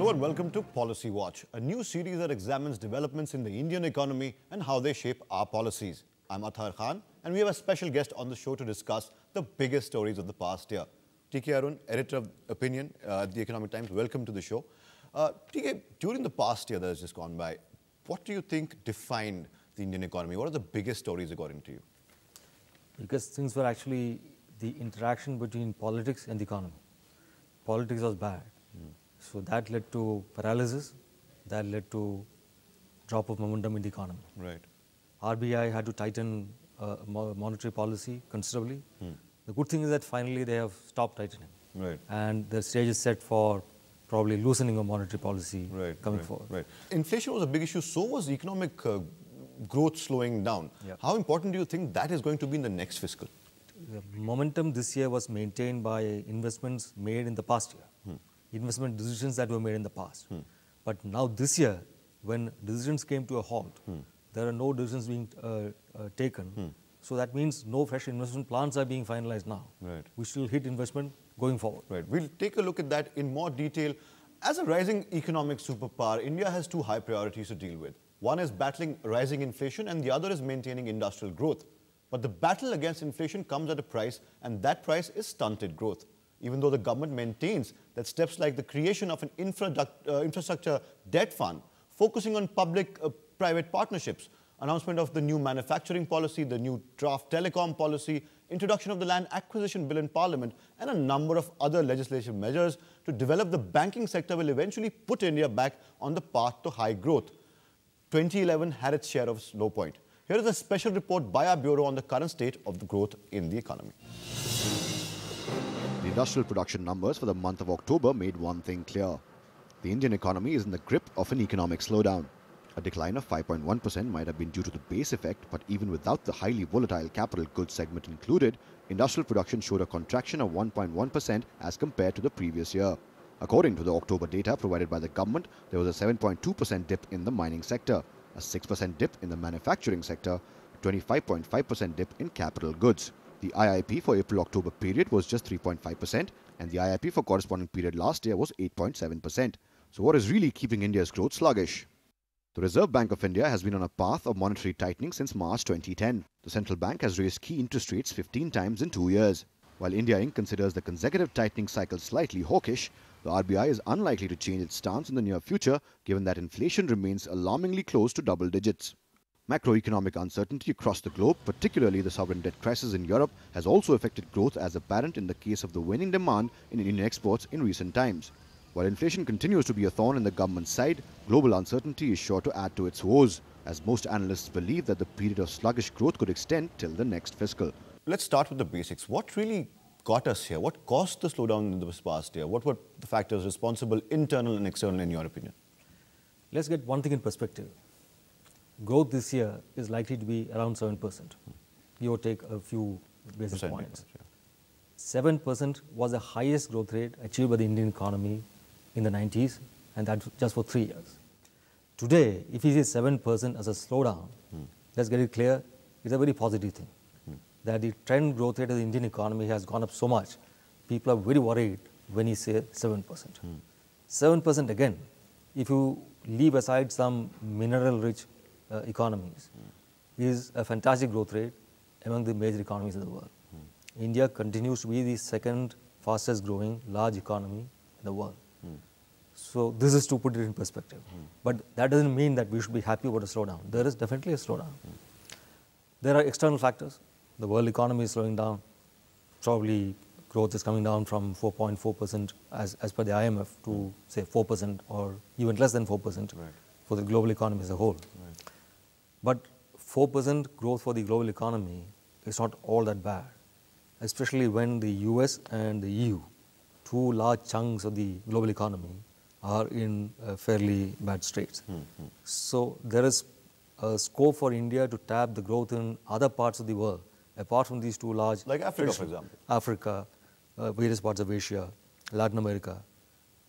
Hello and welcome to Policy Watch, a new series that examines developments in the Indian economy and how they shape our policies. I'm Athar Khan and we have a special guest on the show to discuss the biggest stories of the past year. TK Arun, editor of Opinion at the Economic Times, welcome to the show. TK, during the past year that has just gone by, what do you think defined the Indian economy? What are the biggest stories according to you? Because things were actually the interaction between politics and the economy. Politics was bad. So that led to paralysis, that led to drop of momentum in the economy. Right. RBI had to tighten monetary policy considerably. The good thing is that finally they have stopped tightening. Right. And the stage is set for probably loosening of monetary policy coming forward. Right. Inflation was a big issue, so was economic growth slowing down. Yeah. How important do you think that is going to be in the next fiscal? The momentum this year was maintained by investments made in the past year. Investment decisions that were made in the past. But now this year, when decisions came to a halt, there are no decisions being taken. So that means no fresh investment plans are being finalized now. Right. We still hit investment going forward. Right. We'll take a look at that in more detail. As a rising economic superpower, India has two high priorities to deal with. One is battling rising inflation and the other is maintaining industrial growth. But the battle against inflation comes at a price, and that price is stunted growth. Even though the government maintains that steps like the creation of an infrastructure debt fund, focusing on public-private partnerships, announcement of the new manufacturing policy, the new draft telecom policy, introduction of the land acquisition bill in Parliament, and a number of other legislative measures to develop the banking sector will eventually put India back on the path to high growth. 2011 had its share of low point. Here is a special report by our Bureau on the current state of the growth in the economy. The industrial production numbers for the month of October made one thing clear. The Indian economy is in the grip of an economic slowdown. A decline of 5.1% might have been due to the base effect, but even without the highly volatile capital goods segment included, industrial production showed a contraction of 1.1% as compared to the previous year. According to the October data provided by the government, there was a 7.2% dip in the mining sector, a 6% dip in the manufacturing sector, a 25.5% dip in capital goods. The IIP for April-October period was just 3.5% and the IIP for corresponding period last year was 8.7%. So what is really keeping India's growth sluggish? The Reserve Bank of India has been on a path of monetary tightening since March 2010. The central bank has raised key interest rates 15 times in 2 years. While India Inc. considers the consecutive tightening cycle slightly hawkish, the RBI is unlikely to change its stance in the near future given that inflation remains alarmingly close to double digits. Macroeconomic uncertainty across the globe, particularly the sovereign debt crisis in Europe, has also affected growth as apparent in the case of the waning demand in Indian exports in recent times. While inflation continues to be a thorn in the government's side, global uncertainty is sure to add to its woes, as most analysts believe that the period of sluggish growth could extend till the next fiscal. Let's start with the basics. What really got us here? What caused the slowdown in this past year? What were the factors responsible, internal and external, in your opinion? Let's get one thing in perspective. Growth this year is likely to be around 7%. Give or take a few basis points. 7% was the highest growth rate achieved by the Indian economy in the 90s, and that just for 3 years. Today, if you see 7% as a slowdown, let's get it clear, it's a very positive thing. That the trend growth rate of the Indian economy has gone up so much, people are very worried when you say 7%. 7% again, if you leave aside some mineral-rich economies, is a fantastic growth rate among the major economies of the world. India continues to be the second fastest growing large economy in the world. So this is to put it in perspective. But that doesn't mean that we should be happy about a slowdown. There is definitely a slowdown. There are external factors. The world economy is slowing down. Probably growth is coming down from 4.4% as per the IMF to say 4% or even less than 4% for the global economy as a whole. But 4% growth for the global economy is not all that bad, especially when the US and the EU, two large chunks of the global economy, are in fairly bad straits. So there is a scope for India to tap the growth in other parts of the world, apart from these two large... Like Africa, for example. Africa, various parts of Asia, Latin America.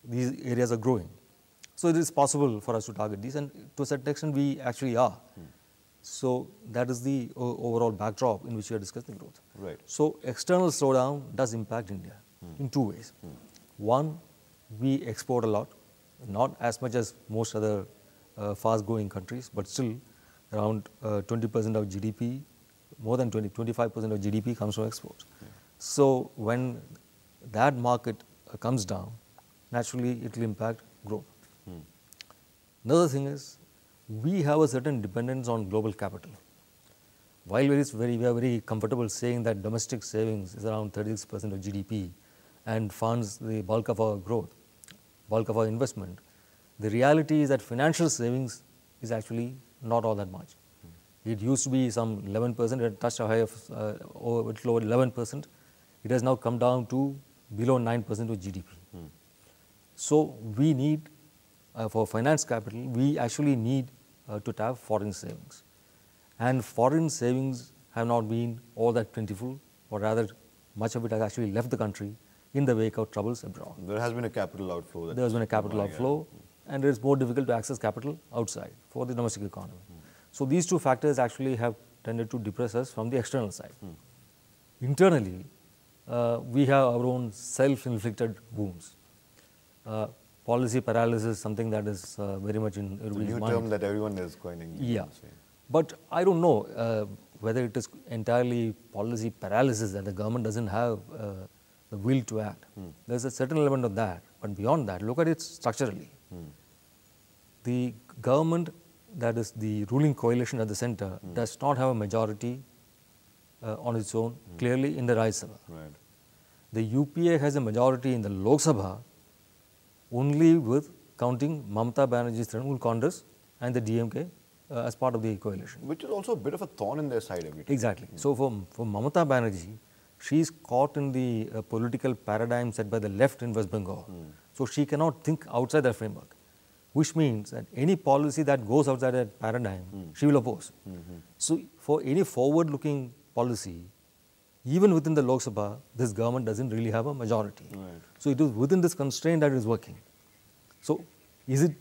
These areas are growing. So it is possible for us to target these, and to a certain extent we actually are. So that is the overall backdrop in which we are discussing growth. Right. So external slowdown does impact India in two ways. One, we export a lot. not as much as most other fast-growing countries, but still around 20% of GDP, more than 25% of GDP comes from exports. Yeah. So when that market comes down, naturally it will impact growth. Another thing is, we have a certain dependence on global capital. While we are very comfortable saying that domestic savings is around 36% of GDP and funds the bulk of our growth, bulk of our investment, the reality is that financial savings is actually not all that much. It used to be some 11%, it touched a high of over 11%. It has now come down to below 9% of GDP. So we need, for finance capital, we actually need to have foreign savings. And foreign savings have not been all that plentiful, or rather much of it has actually left the country in the wake of troubles abroad. There has been a capital outflow. There has been a capital outflow, and it is more difficult to access capital outside for the domestic economy. So these two factors actually have tended to depress us from the external side. Internally, we have our own self-inflicted wounds. Policy paralysis is something that is very much in everybody's mind. It's a new term that everyone is coining. Yeah. But I don't know whether it is entirely policy paralysis that the government doesn't have the will to act. There's a certain element of that. But beyond that, look at it structurally. The government, that is the ruling coalition at the center, does not have a majority on its own, clearly in the Rajya Sabha. Right. The UPA has a majority in the Lok Sabha only with counting Mamata Banerjee's Trinamool Congress and the DMK as part of the coalition. Which is also a bit of a thorn in their side every time. Exactly. So for Mamata Banerjee, she is caught in the political paradigm set by the left in West Bengal. So she cannot think outside that framework, which means that any policy that goes outside that paradigm, she will oppose. So for any forward-looking policy, even within the Lok Sabha, this government doesn't really have a majority. Right. So it is within this constraint that it is working. So is it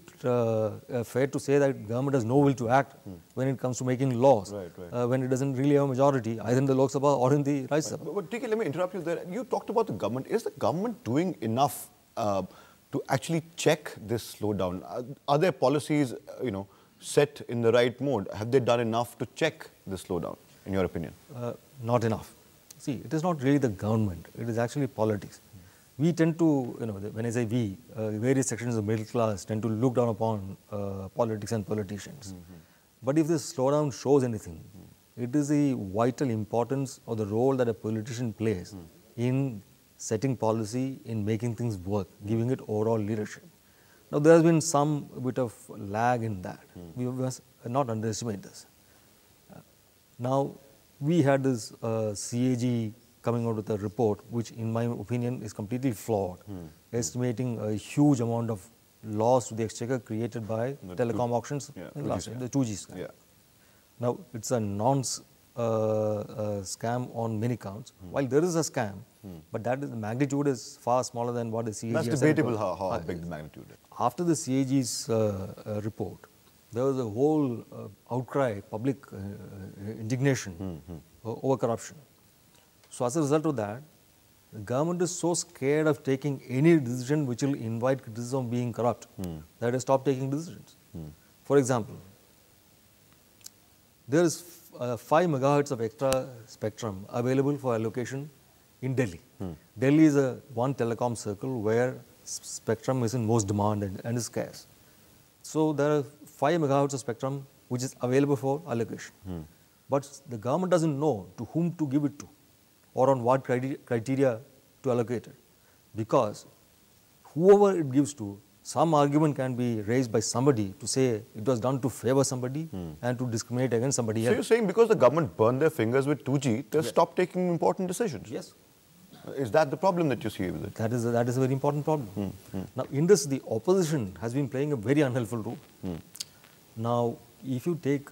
fair to say that government has no will to act when it comes to making laws, when it doesn't really have a majority, either in the Lok Sabha or in the Rajya Sabha? But TK, let me interrupt you there. You talked about the government. Is the government doing enough to actually check this slowdown? Are there policies, set in the right mode? Have they done enough to check this slowdown, in your opinion? Not enough. See, it is not really the government. It is actually politics. We tend to, when I say we, various sections of the middle class tend to look down upon politics and politicians. But if this slowdown shows anything, it is the vital importance of the role that a politician plays in setting policy, in making things work, giving it overall leadership. Now, there has been some bit of lag in that. We must not underestimate this. Now, we had this CAG coming out with a report, which in my opinion is completely flawed, estimating a huge amount of loss to the exchequer created by the telecom auctions in last year, the 2G scam. Yeah. Now, it's a scam on many counts. While there is a scam, but the magnitude is far smaller than what the CAG That's debatable how big the magnitude is. After the CAG's report, there was a whole outcry, public indignation over corruption. So as a result of that, the government is so scared of taking any decision which will invite criticism of being corrupt that it has stopped taking decisions. For example, there is 5 megahertz of extra spectrum available for allocation in Delhi. Delhi is one telecom circle where spectrum is in most demand and is scarce. So there are 5 megahertz of spectrum which is available for allocation. But the government doesn't know to whom to give it to or on what criteria to allocate it. Because whoever it gives to, some argument can be raised by somebody to say it was done to favor somebody and to discriminate against somebody else. So you're saying because the government burned their fingers with 2G, they stopped taking important decisions? Yes. Is that the problem that you see with it? That is a very important problem. Now, in this, the opposition has been playing a very unhelpful role. Now, if you take,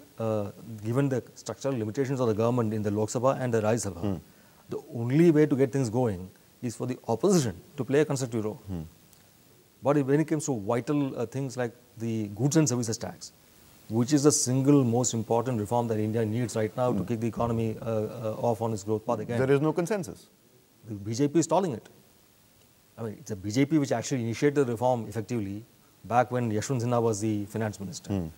given the structural limitations of the government in the Lok Sabha and the Rajya Sabha, the only way to get things going is for the opposition to play a constructive role. But when it comes to vital things like the goods and services tax, which is the single most important reform that India needs right now to kick the economy off on its growth path again. There is no consensus. The BJP is stalling it. I mean, it's a BJP which actually initiated the reform effectively back when Yashwant Sinha was the finance minister.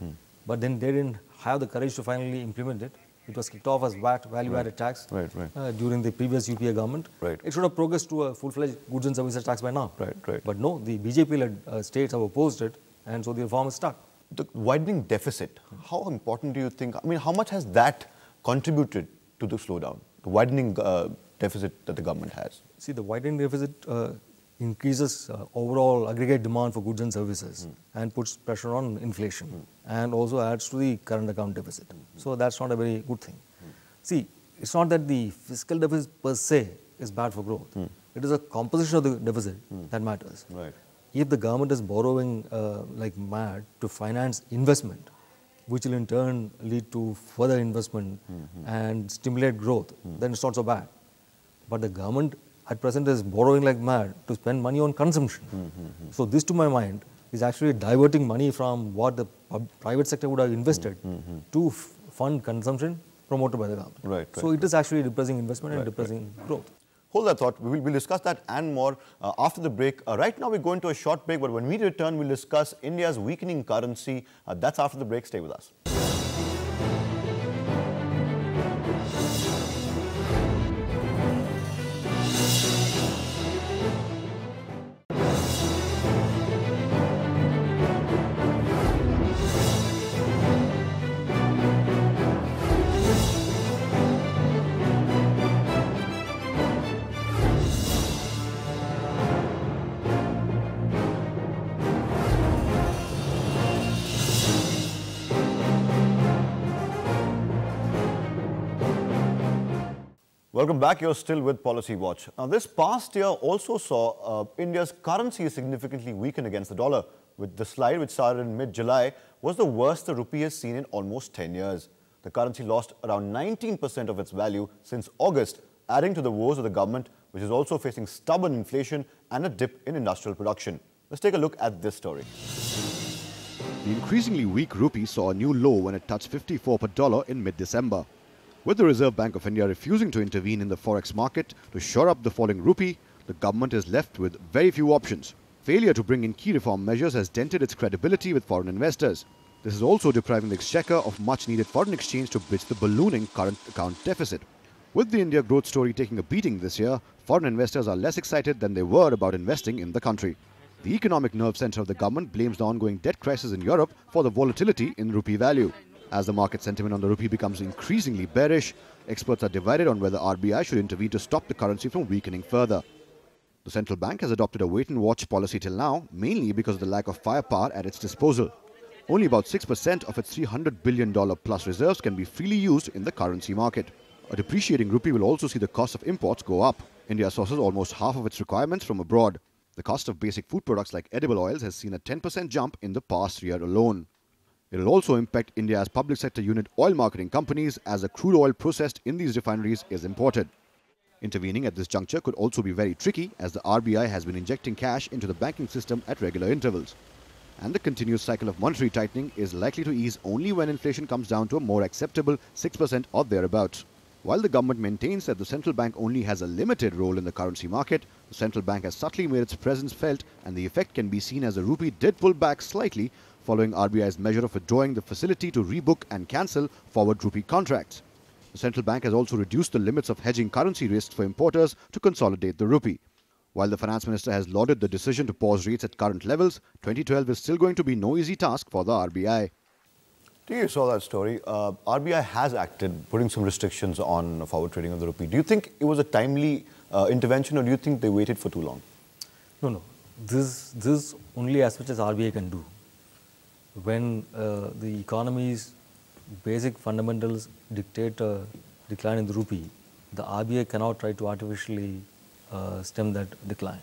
But then they didn't have the courage to finally implement it. It was kicked off as VAT, value-added tax, during the previous UPA government. It should have progressed to a full-fledged goods and services tax by now. But no, the BJP-led states have opposed it, and so the reform is stuck. The widening deficit, how important do you think, I mean, how much has that contributed to the slowdown, the widening deficit that the government has? See, the widening deficit increases overall aggregate demand for goods and services and puts pressure on inflation and also adds to the current account deficit. So that's not a very good thing. See, it's not that the fiscal deficit per se is bad for growth. It is a composition of the deficit that matters. If the government is borrowing like mad to finance investment, which will in turn lead to further investment and stimulate growth, then it's not so bad. But the government at present is borrowing like mad to spend money on consumption. So this, to my mind, is actually diverting money from what the private sector would have invested to fund consumption promoted by the government. So it is actually depressing investment and depressing growth. Hold that thought. We'll discuss that and more after the break. Right now, we're going to a short break, but when we return, we'll discuss India's weakening currency. That's after the break. Stay with us. Welcome back. You're still with Policy Watch. Now, this past year also saw India's currency significantly weaken against the dollar. With the slide, which started in mid-July, was the worst the rupee has seen in almost 10 years. The currency lost around 19% of its value since August, adding to the woes of the government, which is also facing stubborn inflation and a dip in industrial production. Let's take a look at this story. The increasingly weak rupee saw a new low when it touched 54 per dollar in mid-December. With the Reserve Bank of India refusing to intervene in the forex market to shore up the falling rupee, the government is left with very few options. Failure to bring in key reform measures has dented its credibility with foreign investors. This is also depriving the exchequer of much-needed foreign exchange to bridge the ballooning current account deficit. With the India growth story taking a beating this year, foreign investors are less excited than they were about investing in the country. The economic nerve center of the government blames the ongoing debt crisis in Europe for the volatility in rupee value. As the market sentiment on the rupee becomes increasingly bearish, experts are divided on whether RBI should intervene to stop the currency from weakening further. The central bank has adopted a wait-and-watch policy till now, mainly because of the lack of firepower at its disposal. Only about 6% of its $300 billion plus reserves can be freely used in the currency market. A depreciating rupee will also see the cost of imports go up. India sources almost half of its requirements from abroad. The cost of basic food products like edible oils has seen a 10% jump in the past year alone. It will also impact India's public sector unit oil marketing companies as the crude oil processed in these refineries is imported. Intervening at this juncture could also be very tricky as the RBI has been injecting cash into the banking system at regular intervals. And the continuous cycle of monetary tightening is likely to ease only when inflation comes down to a more acceptable 6% or thereabouts. While the government maintains that the central bank only has a limited role in the currency market, the central bank has subtly made its presence felt, and the effect can be seen as the rupee did pull back slightly following RBI's measure of withdrawing the facility to rebook and cancel forward rupee contracts. The central bank has also reduced the limits of hedging currency risks for importers to consolidate the rupee. While the finance minister has lauded the decision to pause rates at current levels, 2012 is still going to be no easy task for the RBI. You saw that story. RBI has acted, putting some restrictions on forward trading of the rupee. Do you think it was a timely intervention, or do you think they waited for too long? No. This is only as much as RBI can do. When the economy's basic fundamentals dictate a decline in the rupee, the RBI cannot try to artificially stem that decline.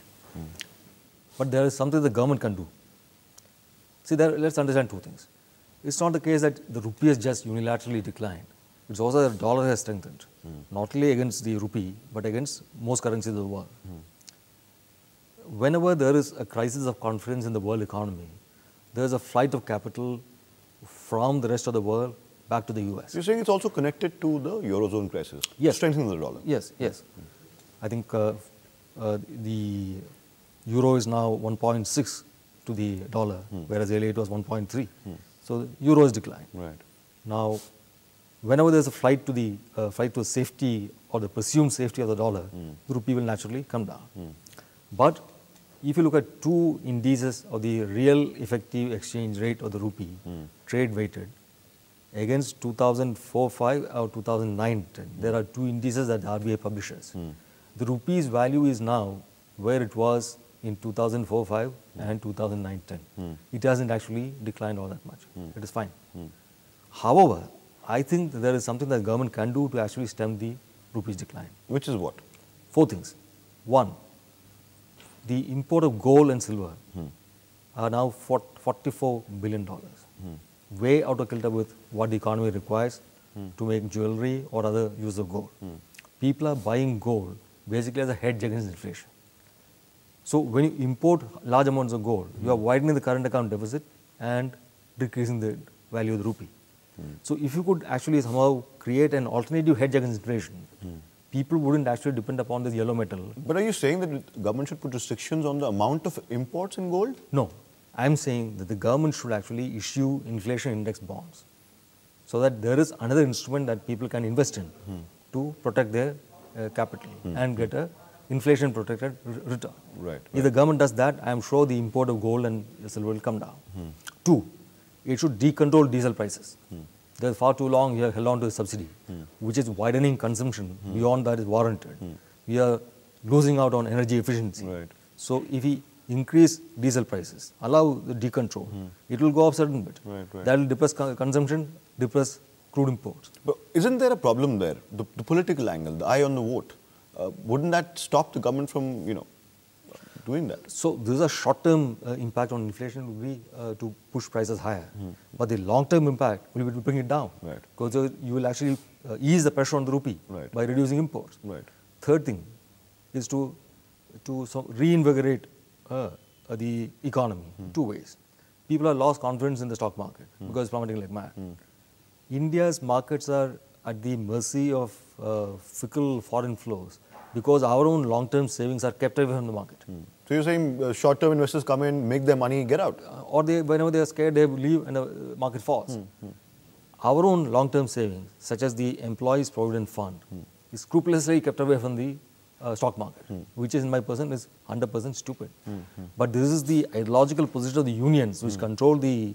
But there is something the government can do. See, let's understand two things. It's not the case that the rupee has just unilaterally declined. It's also that the dollar has strengthened, not only against the rupee, but against most currencies of the world. Whenever there is a crisis of confidence in the world economy, there is a flight of capital from the rest of the world back to the US. You're saying it's also connected to the Eurozone crisis? Yes. Strengthening the dollar? Yes. I think the euro is now 1.6 to to the dollar, whereas earlier it was 1.3. So euro has declined. Right. Now, whenever there's a flight to safety or the presumed safety of the dollar, the rupee will naturally come down. But if you look at two indices of the real effective exchange rate of the rupee, trade weighted, against 2004-5 or 2009-10, there are two indices that the RBI publishes. The rupee's value is now where it was in 2004-5 and 2009-10. It hasn't actually declined all that much. It is fine. However, I think there is something that the government can do to actually stem the rupee's decline. Which is what? Four things. One, the import of gold and silver are now $44 billion. Way out of kilter with what the economy requires to make jewelry or other use of gold. People are buying gold basically as a hedge against inflation. So when you import large amounts of gold, you are widening the current account deficit and decreasing the value of the rupee. So if you could actually somehow create an alternative hedge against inflation, people wouldn't actually depend upon this yellow metal. But are you saying that the government should put restrictions on the amount of imports in gold? No. I'm saying that the government should actually issue inflation index bonds so that there is another instrument that people can invest in to protect their capital and get a inflation protected return. Right. If the government does that, I'm sure the import of gold and silver will come down. Two, it should decontrol diesel prices. There's far too long we have held on to the subsidy, which is widening consumption beyond that is warranted. We are losing out on energy efficiency. Right. So if we increase diesel prices, allow the decontrol, it will go up a certain bit. Right. That will depress consumption, depress crude imports. But isn't there a problem there? The political angle, the eye on the vote. Wouldn't that stop the government from, doing that? So this is a short-term impact on inflation would be to push prices higher. But the long-term impact will be to bring it down. Right. Because you will actually ease the pressure on the rupee by reducing imports. Right. Third thing is to reinvigorate the economy two ways. People have lost confidence in the stock market because it's plummeting like mad. India's markets are at the mercy of fickle foreign flows because our own long-term savings are kept away from the market. So you're saying short-term investors come in, make their money, get out? Or whenever they are scared, they leave and the market falls. Our own long-term savings, such as the Employees Provident Fund, is scrupulously kept away from the stock market, which is, in my person, is 100% stupid. But this is the ideological position of the unions which control the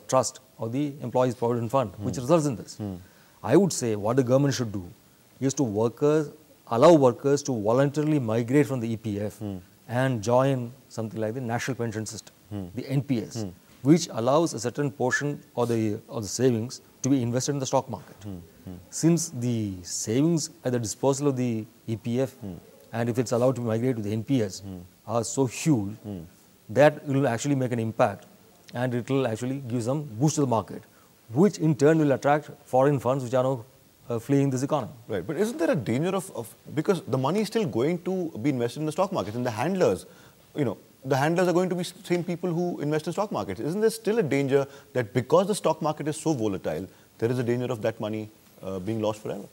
trust of the Employees Provident Fund, which results in this. I would say what the government should do is to allow workers to voluntarily migrate from the EPF and join something like the National Pension System, the NPS, which allows a certain portion of the savings to be invested in the stock market. Since the savings at the disposal of the EPF and if it's allowed to migrate to the NPS are so huge, that will actually make an impact and it will actually give some boost to the market, which in turn will attract foreign funds which are now fleeing this economy. Right, but isn't there a danger of because the money is still going to be invested in the stock market and the handlers, the handlers are going to be same people who invest in stock markets. Isn't there still a danger that because the stock market is so volatile, there is a danger of that money being lost forever?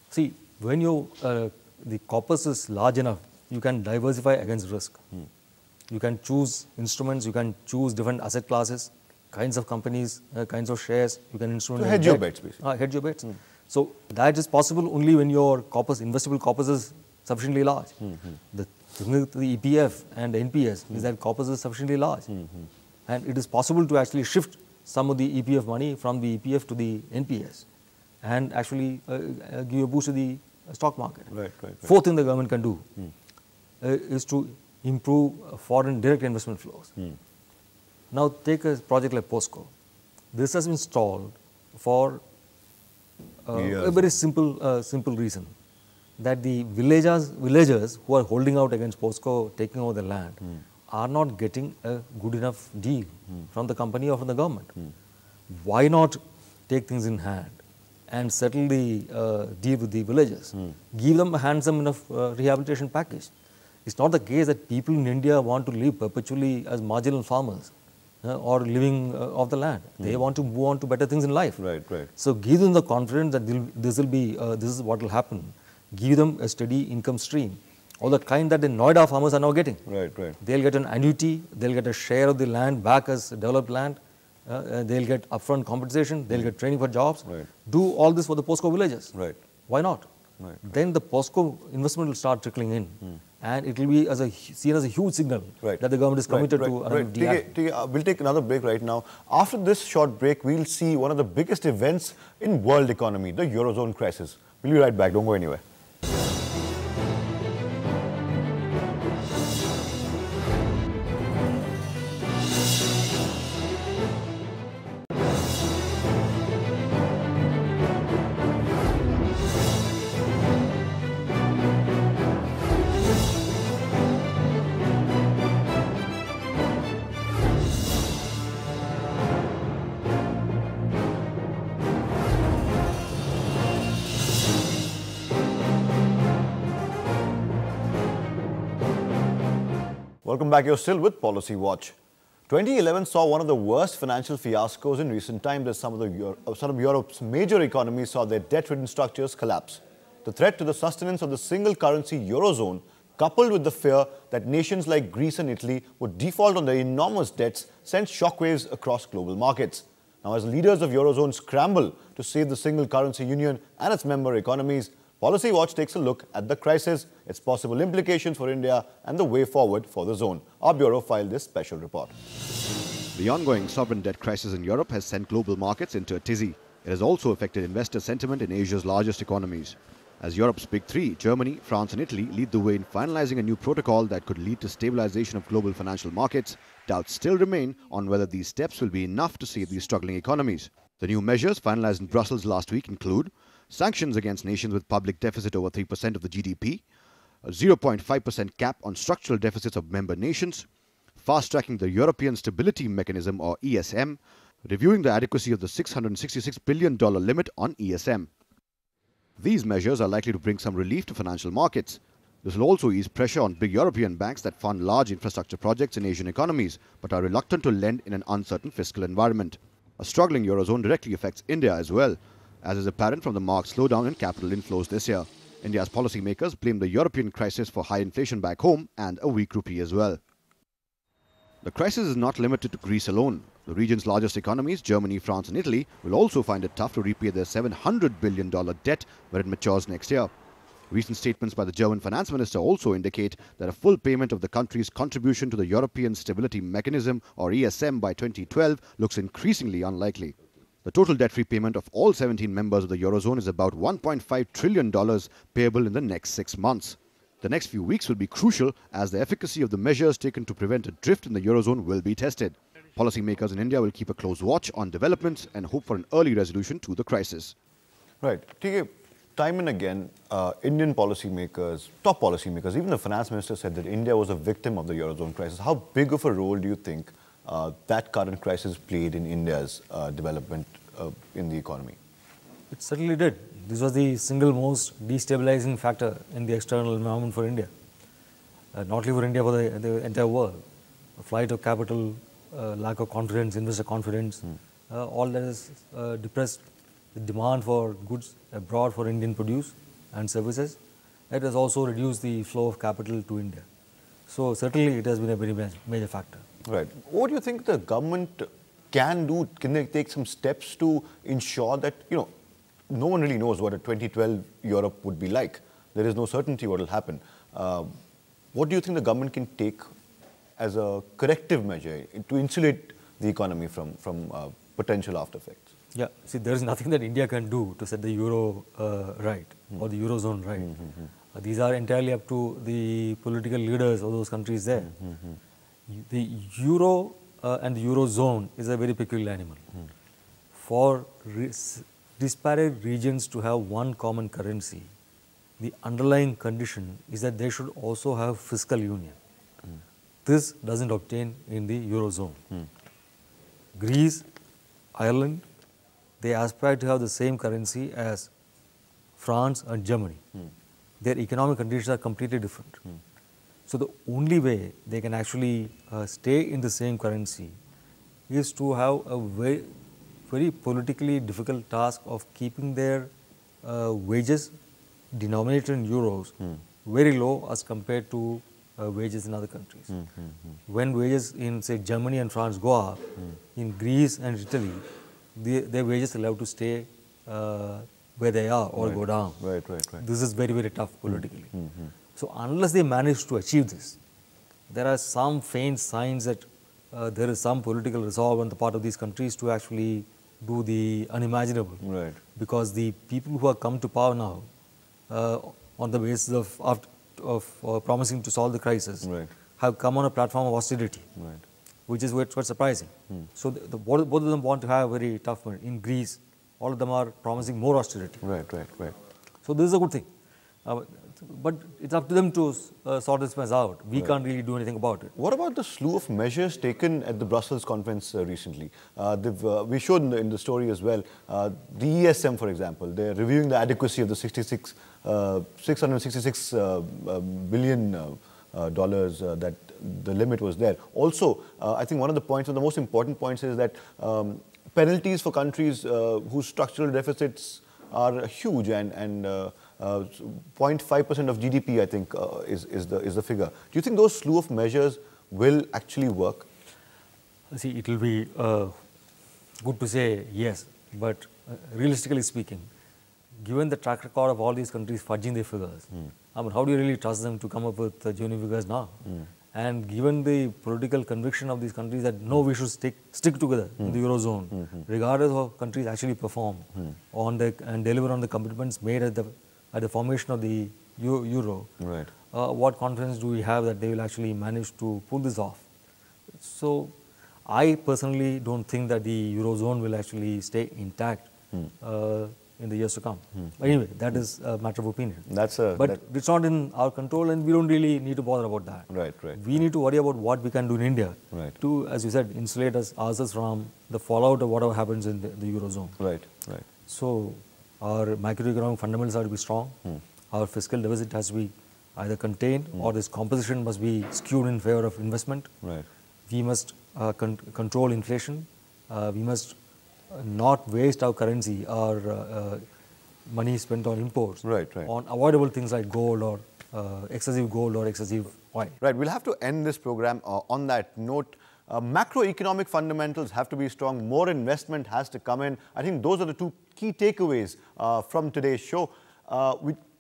See, when the corpus is large enough, you can diversify against risk. You can choose instruments, you can choose different asset classes, kinds of companies, kinds of shares. You can instrument. So hedge your bets, basically. Hedge your bets. So that is possible only when your investable corpus is sufficiently large. The thing with the EPF and the NPS is that corpus is sufficiently large. And it is possible to actually shift some of the EPF money from the EPF to the NPS and actually give a boost to the stock market. Right. Fourth thing the government can do is to improve foreign direct investment flows. Now take a project like POSCO. This has been stalled for a very simple reason, that the villagers who are holding out against POSCO taking over the land are not getting a good enough deal from the company or from the government. Why not take things in hand and settle the deal with the villagers? Give them a handsome enough rehabilitation package. It's not the case that people in India want to live perpetually as marginal farmers or living off the land. They want to move on to better things in life. Right. So give them the confidence that this is what will happen. Give them a steady income stream. or the kind that the Noida farmers are now getting. Right, right. They'll get an annuity, they'll get a share of the land back as developed land, they'll get upfront compensation, they'll get training for jobs. Right. Do all this for the POSCO villages. Right. Why not? Right. Then the POSCO investment will start trickling in, and it will be seen as a huge signal that the government is committed to. We'll take another break right now. After this short break, we'll see one of the biggest events in world economy, the Eurozone crisis. We'll be right back. Don't go anywhere. Welcome back. You're still with Policy Watch. 2011 saw one of the worst financial fiascos in recent times as some of Europe's major economies saw their debt-ridden structures collapse. The threat to the sustenance of the single currency Eurozone, coupled with the fear that nations like Greece and Italy would default on their enormous debts, sent shockwaves across global markets. Now, as leaders of Eurozone scramble to save the single currency union and its member economies, Policy Watch takes a look at the crisis, its possible implications for India and the way forward for the zone. Our bureau filed this special report. The ongoing sovereign debt crisis in Europe has sent global markets into a tizzy. It has also affected investor sentiment in Asia's largest economies. As Europe's big three, Germany, France and Italy, lead the way in finalizing a new protocol that could lead to stabilization of global financial markets, doubts still remain on whether these steps will be enough to save these struggling economies. The new measures finalized in Brussels last week include sanctions against nations with public deficit over 3% of the GDP, a 0.5% cap on structural deficits of member nations, fast-tracking the European Stability Mechanism or ESM, reviewing the adequacy of the $666 billion limit on ESM. These measures are likely to bring some relief to financial markets. This will also ease pressure on big European banks that fund large infrastructure projects in Asian economies but are reluctant to lend in an uncertain fiscal environment. A struggling Eurozone directly affects India as well, as is apparent from the marked slowdown in capital inflows this year. India's policymakers blame the European crisis for high inflation back home and a weak rupee as well. The crisis is not limited to Greece alone. The region's largest economies, Germany, France and Italy, will also find it tough to repay their $700 billion debt when it matures next year. Recent statements by the German finance minister also indicate that a full payment of the country's contribution to the European Stability Mechanism or ESM by 2012 looks increasingly unlikely. The total debt repayment of all 17 members of the Eurozone is about $1.5 trillion payable in the next 6 months. The next few weeks will be crucial as the efficacy of the measures taken to prevent a drift in the Eurozone will be tested. Policymakers in India will keep a close watch on developments and hope for an early resolution to the crisis. Right. TK, time and again, Indian policymakers, top policymakers, even the finance minister said that India was a victim of the Eurozone crisis. How big of a role do you think that current crisis played in India's development in the economy? It certainly did. This was the single most destabilizing factor in the external environment for India. Not only for India, for the entire world. A flight of capital, lack of confidence, investor confidence, all that has depressed the demand for goods abroad for Indian produce and services. It has also reduced the flow of capital to India. So certainly it has been a very major factor. Right. What do you think the government can do? Can they take some steps to ensure that, no one really knows what a 2012 Europe would be like. There is no certainty what will happen. What do you think the government can take as a corrective measure to insulate the economy from potential after effects? Yeah, see, there is nothing that India can do to set the euro right or the eurozone right. These are entirely up to the political leaders of those countries there. The euro and the eurozone is a very peculiar animal. For disparate regions to have one common currency, the underlying condition is that they should also have fiscal union. This doesn't obtain in the eurozone. Greece, Ireland, they aspire to have the same currency as France and Germany. Their economic conditions are completely different. So the only way they can actually stay in the same currency is to have a very politically difficult task of keeping their wages denominated in euros very low as compared to wages in other countries. When wages in, say, Germany and France go up, in Greece and Italy, their wages are allowed to stay where they are or go down. Right. This is very, very tough politically. So unless they manage to achieve this, there are some faint signs that there is some political resolve on the part of these countries to actually do the unimaginable. Right. Because the people who have come to power now, on the basis of promising to solve the crisis, have come on a platform of austerity, which is what's surprising. So both of them want to have a very tough moment. In Greece, all of them are promising more austerity. Right. So this is a good thing. But it's up to them to sort this mess out. We can't really do anything about it. What about the slew of measures taken at the Brussels conference recently? We showed in the story as well, the ESM, for example, they're reviewing the adequacy of the $666 billion that the limit was there. Also, I think one of the points, one of the most important points is that penalties for countries whose structural deficits are huge and 0.5% of GDP, I think, is the figure. Do you think those slew of measures will actually work? See, it will be good to say yes, but realistically speaking, given the track record of all these countries fudging their figures, I mean, how do you really trust them to come up with genuine figures now? And given the political conviction of these countries that no, we should stick together in the Eurozone, regardless of countries actually perform and deliver on the commitments made at the formation of the Euro, what confidence do we have that they will actually manage to pull this off? So, I personally don't think that the Eurozone will actually stay intact in the years to come. But anyway, that is a matter of opinion. But it's not in our control, and we don't really need to bother about that. Right. We need to worry about what we can do in India to, as you said, insulate ourselves from the fallout of whatever happens in the Eurozone. Right. So, our macroeconomic fundamentals have to be strong. Our fiscal deficit has to be either contained or this composition must be skewed in favor of investment. We must control inflation. We must not waste our currency or money spent on imports on avoidable things like gold or excessive oil. Right. We'll have to end this program on that note. Macroeconomic fundamentals have to be strong. More investment has to come in. I think those are the two key takeaways from today's show.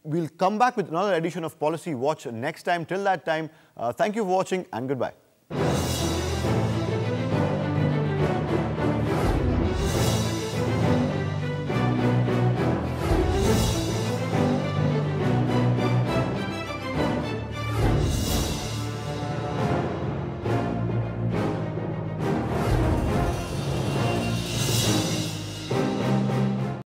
We'll come back with another edition of Policy Watch next time. Till that time, thank you for watching and goodbye.